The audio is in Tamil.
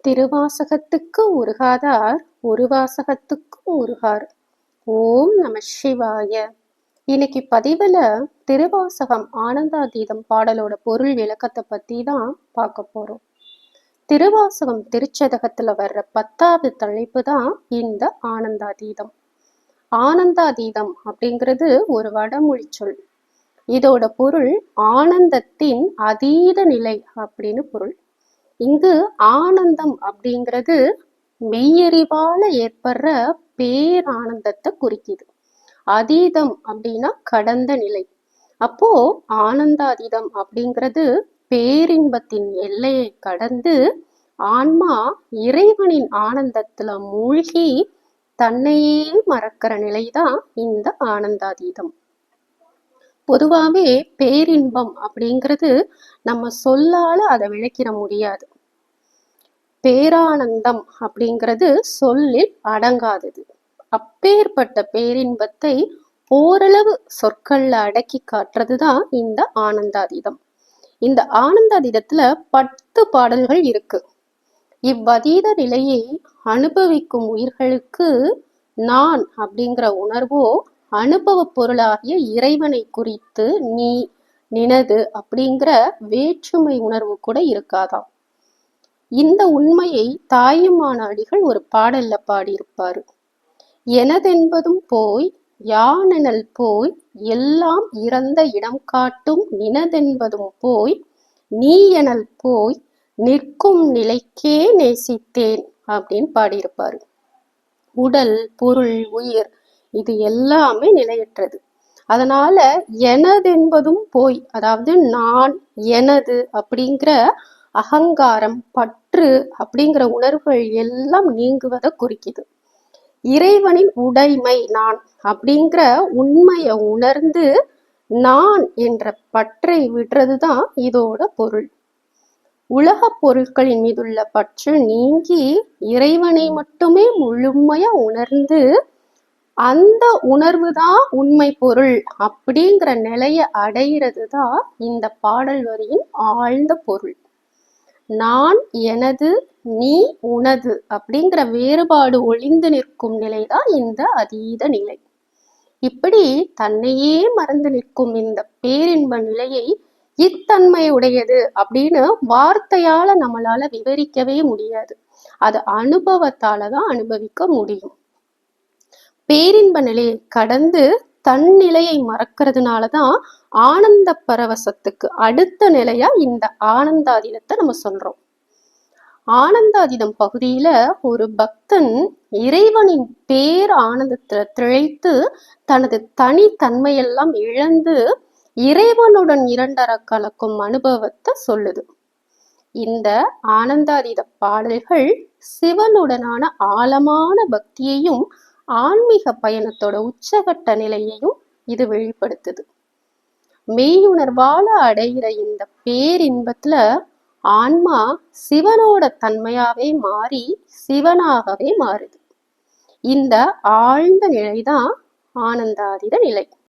திருவாசகத்துக்கு உருகாதார் ஒரு வாசகத்துக்கும் உருகார். ஓம் நம சிவாய. இன்னைக்கு பதிவுல திருவாசகம் ஆனந்தாதீதம் பாடலோட பொருள் விளக்கத்தை பத்தி தான் பார்க்க போறோம். திருவாசகம் திருச்சதகத்துல வர்ற 10வது தலைப்பு தான் இந்த ஆனந்தாதீதம். ஆனந்தாதீதம் அப்படிங்கிறது ஒரு வடமொழி சொல். இதோட பொருள் ஆனந்தத்தின் அதீத நிலை அப்படின்னு பொருள். இங்கு ஆனந்தம் அப்படிங்கிறது மெய்யறிவால ஏற்படுற பேரானந்தத்தை குறிக்குது. அதீதம் அப்படின்னா கடந்த நிலை. அப்போ ஆனந்தாதீதம் அப்படிங்கிறது பேரின்பத்தின் எல்லையை கடந்து ஆன்மா இறைவனின் ஆனந்தத்துல மூழ்கி தன்னையே மறக்கிற நிலைதான் இந்த ஆனந்தாதீதம். பொதுவாகவே பேரின்பம் அப்படிங்கிறது நம்ம சொல்லால அதை விளக்கிட முடியாது. பேரானந்தம் அப்படிங்கிறது சொல்லில் அடங்காதது. அப்பேற்பட்ட பேரின்பத்தை ஓரளவு சொற்கள்ல அடக்கி காட்டுறதுதான் இந்த ஆனந்தாதீதம். இந்த ஆனந்தாதீதத்துல 10 பாடல்கள் இருக்கு. இவ்வதீத நிலையை அனுபவிக்கும் உயிர்களுக்கு நான் அப்படிங்கிற உணர்வோ அனுபவ பொருளாகிய இறைவனை குறித்து நீ நினது அப்படிங்கிற வேற்றுமை உணர்வு கூட இருக்காதாம். இந்த உண்மையை தாயுமான அடிகள் ஒரு பாடல்ல பாடியிருப்பாரு. எனதென்பதும் போய் யானெனல் போய் எல்லாம் இறந்த இடம் காட்டும் நினதென்பதும் போய் நீ எனல் போய் நிற்கும் நிலைக்கே நேசித்தேன் அப்படின்னு பாடியிருப்பாரு. உடல், பொருள், உயிர் இது எல்லாமே நிலையற்றது. அதனால எனதென்பதும் போய், அதாவது நான், எனது அப்படிங்கிற அகங்காரம், பற்று அப்படிங்கிற உணர்வுகள் எல்லாம் நீங்குவதை குறிக்குது. இறைவனின் உடைமை நான் அப்படிங்கிற உண்மையை உணர்ந்து நான் என்ற பற்றை விடுறதுதான் இதோட பொருள். உலக பொருட்களின் மீதுள்ள பற்று நீங்கி இறைவனை மட்டுமே முழுமையா உணர்ந்து அந்த உணர்வு தான் உண்மை பொருள் அப்படிங்கிற நிலையை அடைகிறது தான் இந்த பாடல் வரியின் ஆழ்ந்த பொருள். நான், எனது, நீ, உனது அப்படிங்கிற வேறுபாடு ஒளிந்து நிற்கும் நிலைதான் இந்த அதீத நிலை. இப்படி தன்னையே மறந்து நிற்கும் இந்த பேரின்ப நிலையை இத்தன்மை உடையது அப்படின்னு வார்த்தையால நம்மளால விவரிக்கவே முடியாது. அது அனுபவத்தாலதான் அனுபவிக்க முடியும். பேரின்ப நிலையை கடந்து தன் நிலையை மறக்கிறதுனாலதான் ஆனந்த பரவசத்துக்கு அடுத்த நிலையா இந்த ஆனந்தாதீதத்தை நம்ம சொல்றோம். ஆனந்தாதீதம் பகுதியில ஒரு பக்தன் இறைவனின் பேர் ஆனந்தத்துல திளைத்து தனது தனித்தன்மையெல்லாம் இழந்து இறைவனுடன் இரண்டர கலக்கும் அனுபவத்தை சொல்லுது. இந்த ஆனந்தாதீத பாடல்கள் சிவனுடனான ஆழமான பக்தியையும் ஆன்மீக பயணத்தோட உச்சகட்ட நிலையையும் இது வெளிப்படுத்துது. மெய்யுணர்வால அடைகிற இந்த பேரின்பத்துல ஆன்மா சிவனோட தன்மையாவே மாறி சிவனாகவே மாறுது. இந்த ஆழ்ந்த நிலைதான் ஆனந்தாதீத நிலை.